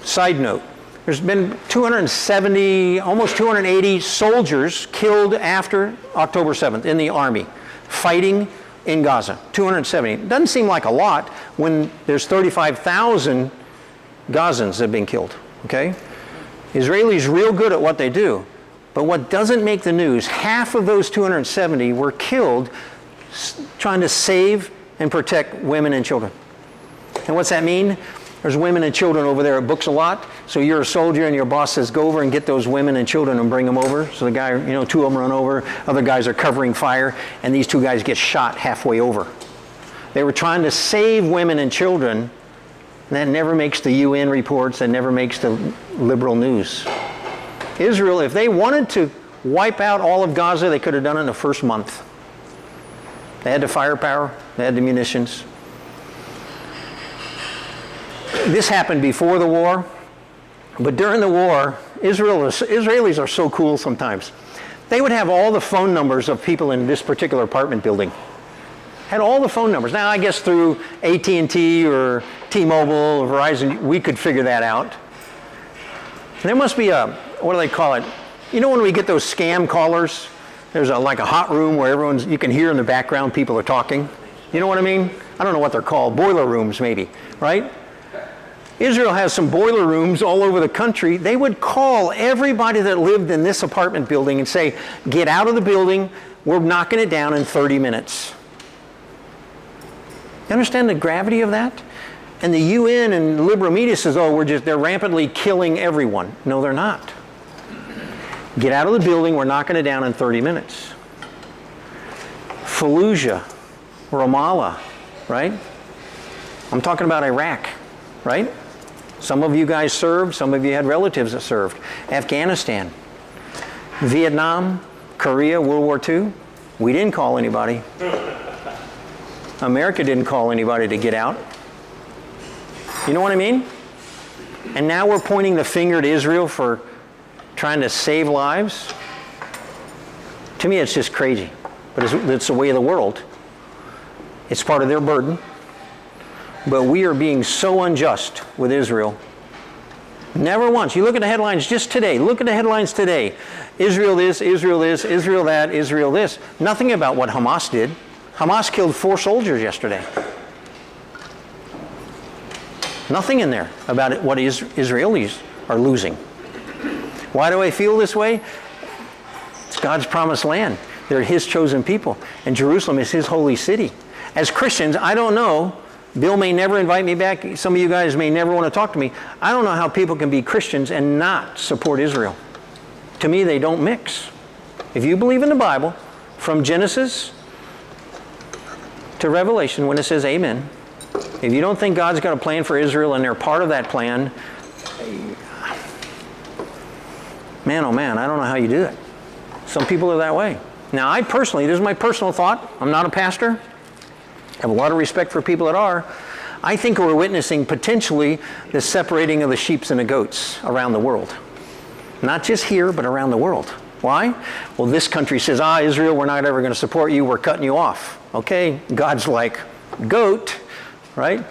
Side note, there's been 270, almost 280 soldiers killed after October 7th in the army, fighting in Gaza. 270. It doesn't seem like a lot when there's 35,000 Gazans that have been killed, okay? Israelis real good at what they do, but what doesn't make the news, half of those 270 were killed trying to save and protect women and children. And what's that mean? There's women and children over there at Books a Lot, so you're a soldier and your boss says, go over and get those women and children and bring them over. So the guy, 2 of them run over, other guys are covering fire, and these 2 guys get shot halfway over. They were trying to save women and children. That never makes the UN reports, that never makes the liberal news. Israel, if they wanted to wipe out all of Gaza, they could have done it in the first month. They had the firepower, they had the munitions. This happened before the war, but during the war, Israelis are so cool sometimes. They would have all the phone numbers of people in this particular apartment building. Had all the phone numbers. Now, I guess through AT&T or T-Mobile or Verizon, we could figure that out. There must be a, what do they call it? You know when we get those scam callers? There's like a hot room where you can hear in the background people are talking. You know what I mean? I don't know what they're called. Boiler rooms maybe, right? Israel has some boiler rooms all over the country. They would call everybody that lived in this apartment building and say, get out of the building. we're knocking it down in 30 minutes. You understand the gravity of that? And the UN and liberal media says, oh, they're rampantly killing everyone. No, they're not. Get out of the building, we're knocking it down in 30 minutes. Fallujah, Ramallah, right? I'm talking about Iraq, right? Some of you guys served, some of you had relatives that served. Afghanistan, Vietnam, Korea, World War II. We didn't call anybody. America didn't call anybody to get out. You know what I mean? And now we're pointing the finger to Israel for trying to save lives. To me, it's just crazy. But it's the way of the world. It's part of their burden. But we are being so unjust with Israel. Never once. You look at the headlines just today. Look at the headlines today. Israel this, Israel this, Israel that, Israel this. Nothing about what Hamas did. Hamas killed 4 soldiers yesterday. Nothing in there about what Israelis are losing. Why do I feel this way? It's God's promised land. They're His chosen people. And Jerusalem is His holy city. As Christians, I don't know. Bill may never invite me back. Some of you guys may never want to talk to me. I don't know how people can be Christians and not support Israel. To me, they don't mix. If you believe in the Bible, from Genesis to Revelation, when it says amen, if you don't think God's got a plan for Israel and they're part of that plan, man, oh man, I don't know how you do it. Some people are that way. Now, I personally, this is my personal thought. I'm not a pastor. I have a lot of respect for people that are. I think we're witnessing potentially the separating of the sheep and the goats around the world. Not just here, but around the world. Why? Well, this country says, Israel, we're not ever going to support you. We're cutting you off. Okay, God's like, goat, right?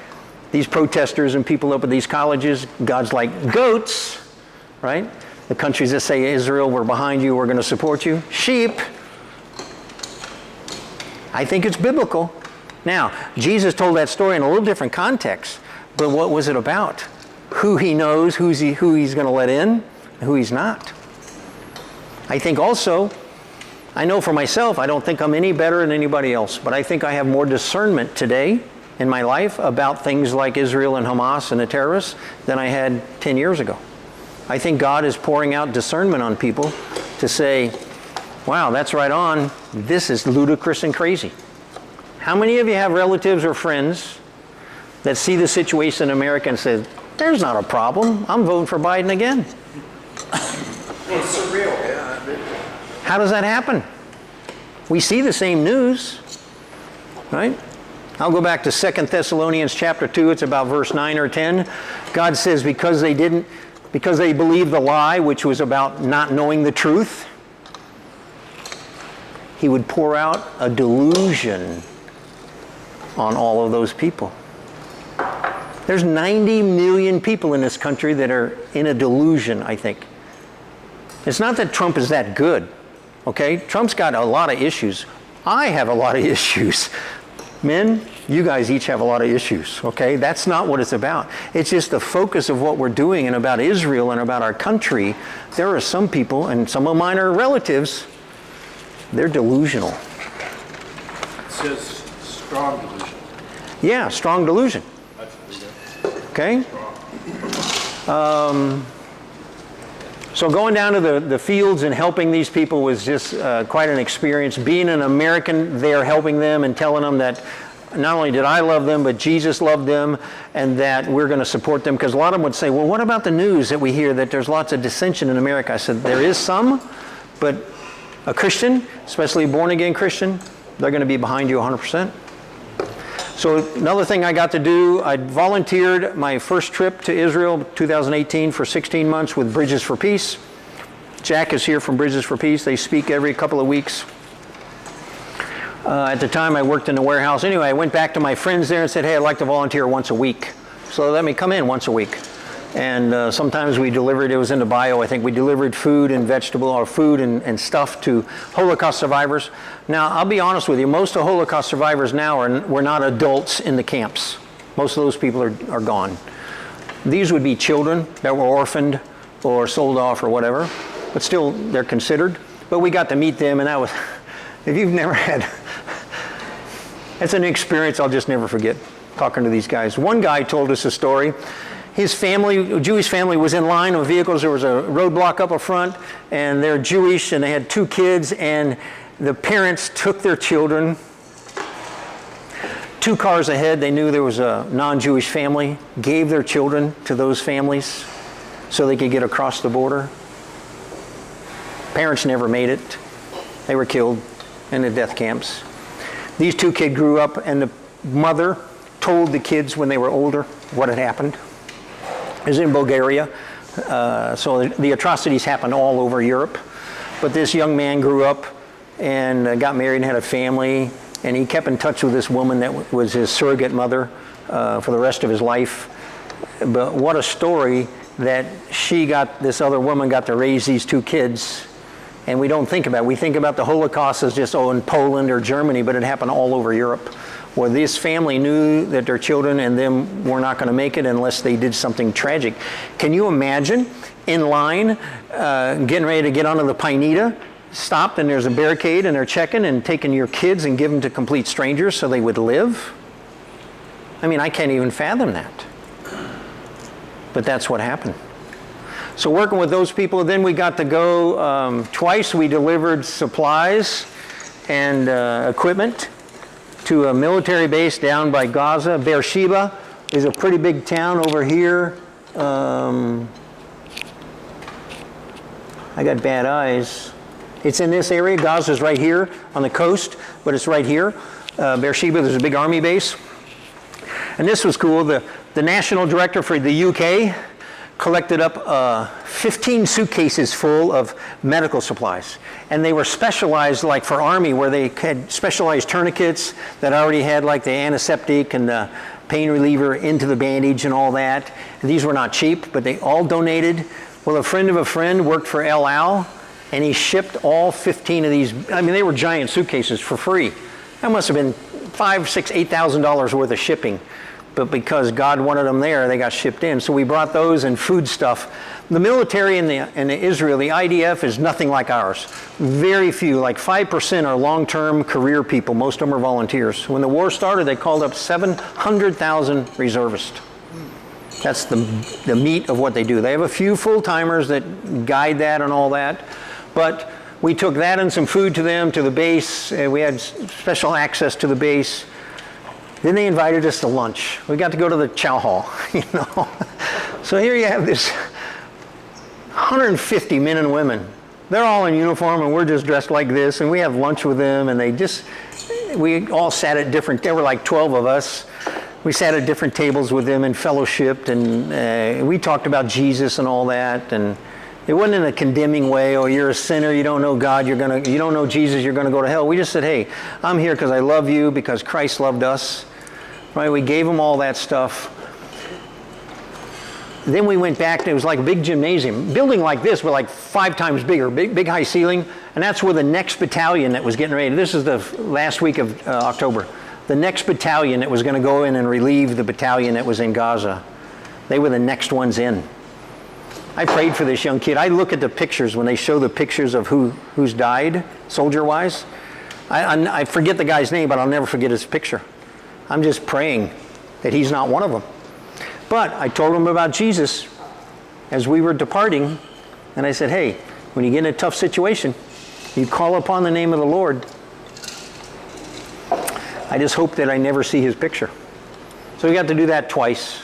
These protesters and people up at these colleges, God's like, goats, right? The countries that say, Israel, we're behind you, we're going to support you. Sheep. I think it's biblical. Now, Jesus told that story in a little different context, but what was it about? Who He knows, who He's going to let in, and who He's not. I think also, I know for myself, I don't think I'm any better than anybody else, but I think I have more discernment today in my life about things like Israel and Hamas and the terrorists than I had 10 years ago. I think God is pouring out discernment on people to say, wow, that's right on. This is ludicrous and crazy. How many of you have relatives or friends that see the situation in America and say, there's not a problem. I'm voting for Biden again. Well, it's surreal, yeah. How does that happen? We see the same news, right? I'll go back to 2 Thessalonians chapter 2. It's about verse 9 or 10. God says because they believed the lie, which was about not knowing the truth, He would pour out a delusion on all of those people. There's 90 million people in this country that are in a delusion, I think. It's not that Trump is that good, okay? Trump's got a lot of issues. I have a lot of issues. Men, you guys each have a lot of issues, okay? That's not what it's about. It's just the focus of what we're doing and about Israel and about our country. There are some people, and some of mine are relatives, they're delusional. It says strong delusion. Yeah, strong delusion. That's pretty good. Okay? So going down to the fields and helping these people was just quite an experience. Being an American there, helping them and telling them that not only did I love them, but Jesus loved them, and that we're going to support them. Because a lot of them would say, well, what about the news that we hear that there's lots of dissension in America? I said, there is some, but a Christian, especially a born-again Christian, they're going to be behind you 100%. So another thing I got to do, I volunteered my first trip to Israel, 2018, for 16 months with Bridges for Peace. Jack is here from Bridges for Peace. They speak every couple of weeks. At the time, I worked in the warehouse. Anyway, I went back to my friends there and said, hey, I'd like to volunteer once a week. So they let me come in once a week. And sometimes we delivered, it was in the bio, I think we delivered food and vegetable, or food and stuff to Holocaust survivors. Now, I'll be honest with you, most of Holocaust survivors now were not adults in the camps. Most of those people are gone. These would be children that were orphaned or sold off or whatever, but still they're considered. But we got to meet them, and it If you've never had, it's an experience I'll just never forget, talking to these guys. One guy told us a story. His family, a Jewish family, was in line of vehicles. There was a roadblock up front, and they're Jewish, and they had 2 kids, and the parents took their children 2 cars ahead. They knew there was a non-Jewish family, gave their children to those families so they could get across the border. Parents never made it. They were killed in the death camps. These 2 kids grew up, and the mother told the kids when they were older what had happened. It was in Bulgaria, so the atrocities happened all over Europe. But this young man grew up and got married and had a family, and he kept in touch with this woman that was his surrogate mother for the rest of his life. But what a story that this other woman got to raise these 2 kids. And we don't think about it. We think about the Holocaust as just, in Poland or Germany, but it happened all over Europe, where this family knew that their children and them were not going to make it unless they did something tragic. Can you imagine in line, getting ready to get onto the Pineda, stopped, and there's a barricade, and they're checking and taking your kids and giving them to complete strangers so they would live? I mean, I can't even fathom that. But that's what happened. So working with those people, then we got to go twice. We delivered supplies and equipment to a military base down by Gaza. Beersheba is a pretty big town over here. I got bad eyes. It's in this area. Gaza's right here on the coast, but it's right here. Beersheba, there's a big army base. And this was cool. The national director for the UK collected up 15 suitcases full of medical supplies. And they were specialized, like for Army, where they had specialized tourniquets that already had like the antiseptic and the pain reliever into the bandage and all that. And these were not cheap, but they all donated. Well, a friend of a friend worked for F.U.E.L, and he shipped all 15 of these. I mean, they were giant suitcases for free. That must have been $5,000, $6,000, $8,000 worth of shipping. But because God wanted them there, they got shipped in. So we brought those and food stuff. The military in Israel, the IDF, is nothing like ours. Very few, like 5% are long-term career people. Most of them are volunteers. When the war started, they called up 700,000 reservists. That's the meat of what they do. They have a few full-timers that guide that and all that. But we took that and some food to them, to the base. We had special access to the base. Then they invited us to lunch. We got to go to the chow hall, you know. So here you have this 150 men and women. They're all in uniform, and we're just dressed like this, and we have lunch with them, and we all sat at different, there were like 12 of us. We sat at different tables with them and fellowshipped, and we talked about Jesus and all that, and it wasn't in a condemning way, oh, you're a sinner, you don't know God, you don't know Jesus, you're going to go to hell. We just said, hey, I'm here because I love you, because Christ loved us. Right? We gave them all that stuff. Then we went back, and it was like a big gymnasium. Building like this, but like 5 times bigger, big high ceiling. And that's where the next battalion that was getting ready. This is the last week of October. The next battalion that was going to go in and relieve the battalion that was in Gaza. They were the next ones in. I prayed for this young kid. I look at the pictures when they show the pictures of who's died, soldier-wise. I forget the guy's name, but I'll never forget his picture. I'm just praying that he's not one of them. But I told him about Jesus as we were departing, and I said, hey, when you get in a tough situation, you call upon the name of the Lord. I just hope that I never see his picture. So we got to do that twice.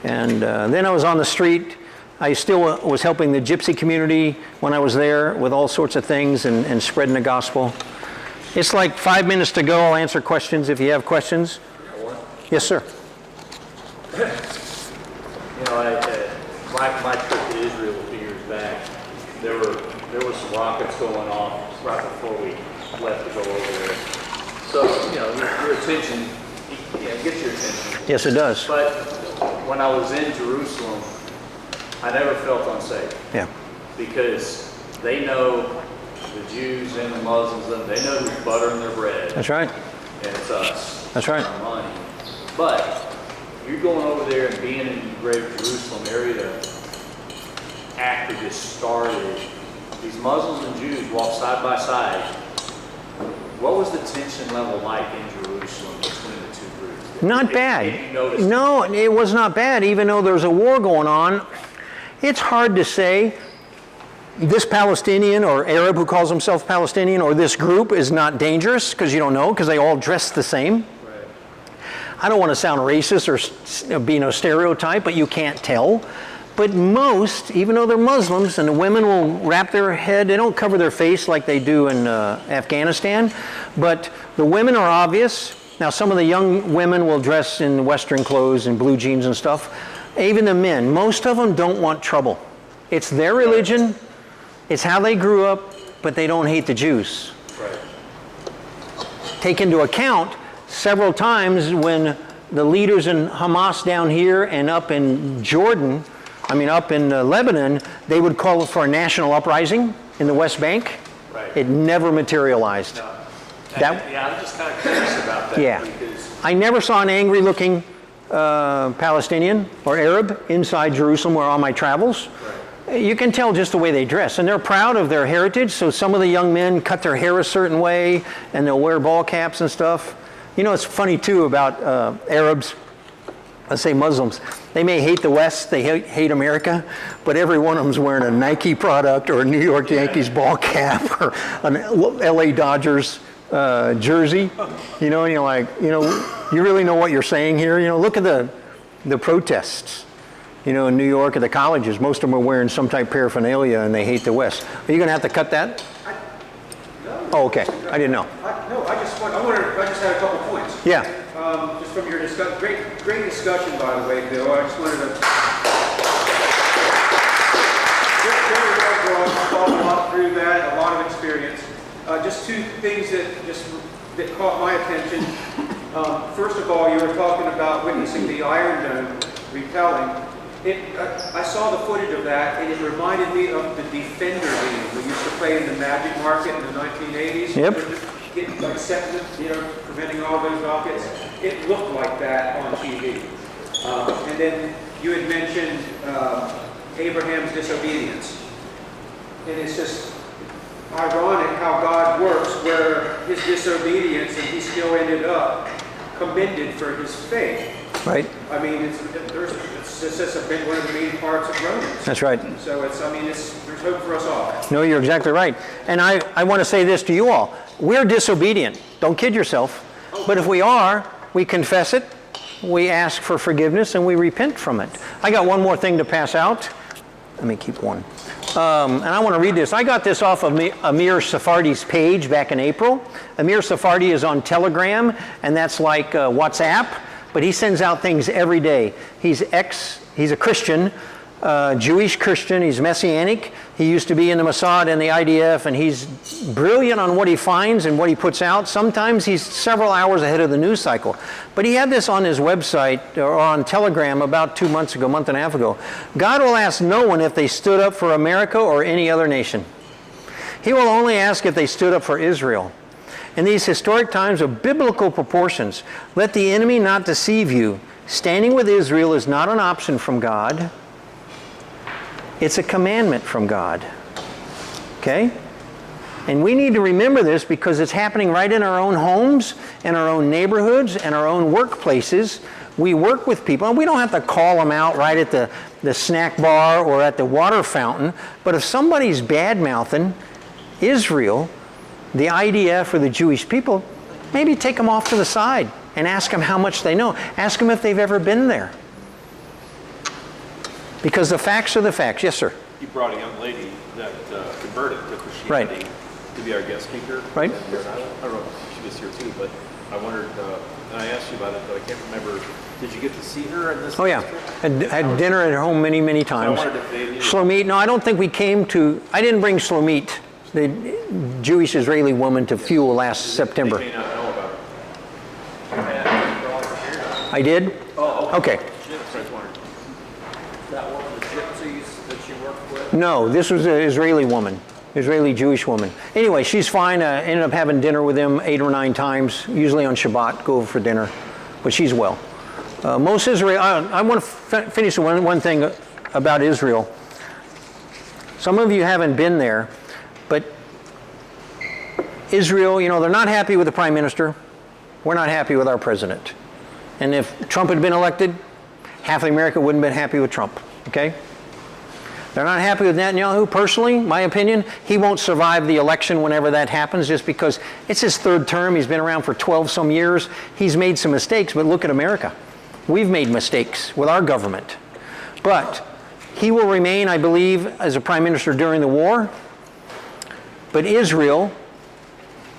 And then I was on the street. I still was helping the gypsy community when I was there with all sorts of things and spreading the gospel. It's like 5 minutes to go. I'll answer questions if you have questions. Yes, sir. You know, my trip to Israel a few years back, there were some rockets going off right before we left to go over there. So, you know, your attention, gets your attention. Yes, it does. But when I was in Jerusalem, I never felt unsafe. Yeah. Because they know the Jews and the Muslims, and they know who's buttering their bread. That's right. And it's us. That's right. Our money. But you're going over there and being in the greater Jerusalem area, after this started, these Muslims and Jews walk side by side, What was the tension level like in Jerusalem between the two groups? Not If you bad. noticed No, it was not bad, even though there's a war going on. It's hard to say this Palestinian or Arab who calls himself Palestinian or this group is not dangerous, because you don't know, because they all dress the same. Right. I don't want to sound racist or be no stereotype, but you can't tell. But most, even though they're Muslims, and the women will wrap their head, they don't cover their face like they do in Afghanistan, but the women are obvious. Now, some of the young women will dress in Western clothes and blue jeans and stuff. Even the men, most of them don't want trouble. It's their religion, it's how they grew up, but they don't hate the Jews. Right. Take into account several times when the leaders in Hamas down here and up in Jordan, up in Lebanon, they would call for a national uprising in the West Bank. Right. It never materialized. No. That- Yeah, I'm just kind of curious about that. Yeah. Because I never saw an angry looking Palestinian or Arab inside Jerusalem or on my travels. You can tell just the way they dress, and they're proud of their heritage. So some of the young men cut their hair a certain way, and they'll wear ball caps and stuff. You know, it's funny too about Arabs, let's say Muslims. They may hate the West, they hate America, but every one of them's wearing a Nike product or a New York Yankees ball cap or an LA Dodgers jersey. You know, and you're like, you really know what you're saying here? Look at the protests. In New York at the colleges, most of them are wearing some type of paraphernalia and they hate the West. Are you going to have to cut that? No. Oh, okay. I didn't know. I just had a couple points. Yeah. Just from your discussion, great discussion, by the way, Bill. I just wanted to. Very well drawn, thought a lot through that, a lot of experience. Just two things that caught my attention. First of all, you were talking about witnessing the Iron Dome repelling. I saw the footage of that, and it reminded me of the Defender game we used to play in the Magic Market in the 1980s. Yep. Getting like second, preventing all those rockets. It looked like that on TV. And then you had mentioned Abraham's disobedience. And it's just ironic how God works, where his disobedience, and he still ended up commended for his faith. Right. I mean, it's just one of the main parts of Romans. That's right. So there's hope for us all. No, you're exactly right. And I want to say this to you all. We're disobedient. Don't kid yourself. But if we are, we confess it, we ask for forgiveness, and we repent from it. I got one more thing to pass out. Let me keep one. And I want to read this. I got this off of Amir Sephardi's page back in April. Amir Sephardi is on Telegram, and that's like WhatsApp, but he sends out things every day. He's a Christian, Jewish Christian. He's Messianic. He used to be in the Mossad and the IDF, and he's brilliant on what he finds and what he puts out. Sometimes he's several hours ahead of the news cycle. But he had this on his website or on Telegram about 2 months ago, month and a half ago. God will ask no one if they stood up for America or any other nation. He will only ask if they stood up for Israel. In these historic times of biblical proportions, let the enemy not deceive you. Standing with Israel is not an option from God. It's a commandment from God. Okay? And we need to remember this because it's happening right in our own homes, in our own neighborhoods, and our own workplaces. We work with people, and we don't have to call them out right at the snack bar or at the water fountain. But if somebody's bad-mouthing Israel, the IDF, or the Jewish people, maybe take them off to the side and ask them how much they know. Ask them if they've ever been there. Because the facts are the facts. Yes, sir. You brought a young lady that converted to Christianity to be our guest speaker. Right. And I don't know if she was here too, but I wondered, and I asked you about it, but I can't remember. Did you get to see her in this? Oh, yeah. Had dinner at her home many, many times. I wondered if they knew. Shlomit, no, I don't think we came to, I didn't bring Shlomit, the Jewish Israeli woman, to F.U.E.L last September. They may not know about it. I did? Oh, Okay. That's what I was wondering. is that one of the gypsies that you worked with? No, this was an Israeli woman, Israeli Jewish woman. Anyway, she's fine. Ended up having dinner with him 8 or 9 times, usually on Shabbat, go over for dinner. But she's well. Most Israel, I want to finish one thing about Israel. Some of you haven't been there, but Israel, you know, they're not happy with the prime minister. We're not happy with our president. And if Trump had been elected, half of America wouldn't have been happy with Trump, okay? They're not happy with Netanyahu. Personally, my opinion, he won't survive the election whenever that happens just because it's his third term. He's been around for 12 some years. He's made some mistakes, but look at America. We've made mistakes with our government. But he will remain, I believe, as a prime minister during the war. But Israel,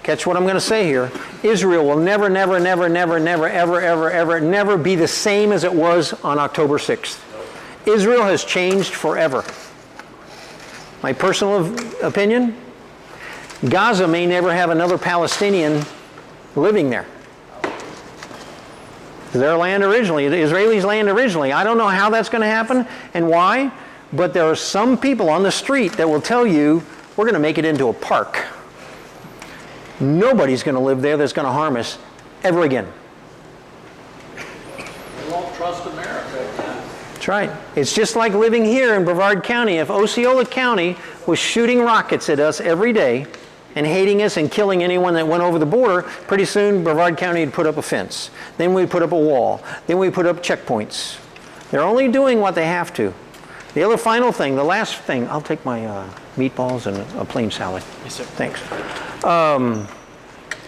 catch what I'm going to say here, Israel will never, never, never, never, never, ever, ever, ever, never be the same as it was on October 6th. Israel has changed forever. My personal opinion, Gaza may never have another Palestinian living there. Their land originally, the Israelis' land originally. I don't know how that's going to happen and why, but there are some people on the street that will tell you, we're going to make it into a park. Nobody's going to live there that's going to harm us ever again. They won't trust America again. That's right. It's just like living here in Brevard County. If Osceola County was shooting rockets at us every day and hating us and killing anyone that went over the border, pretty soon Brevard County would put up a fence. Then we'd put up a wall. Then we'd put up checkpoints. They're only doing what they have to. The other final thing, the last thing, I'll take my meatballs and a plain salad. Yes, sir. Thanks.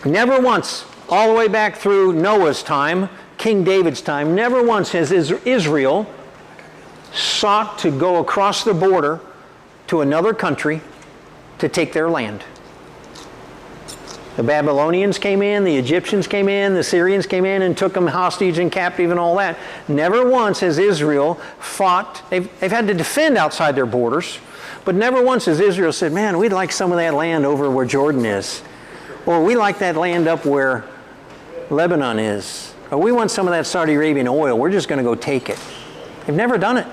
Never once, all the way back through Noah's time, King David's time, never once has Israel sought to go across the border to another country to take their land. The Babylonians came in, the Egyptians came in, the Syrians came in and took them hostage and captive and all that. Never once has Israel fought. They've had to defend outside their borders, but never once has Israel said, man, we'd like some of that land over where Jordan is. Or we like that land up where Lebanon is. Or we want some of that Saudi Arabian oil. We're just going to go take it. They've never done it.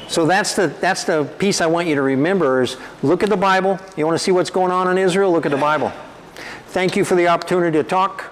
So that's the piece I want you to remember is look at the Bible. You want to see what's going on in Israel? Look at the Bible. Thank you for the opportunity to talk.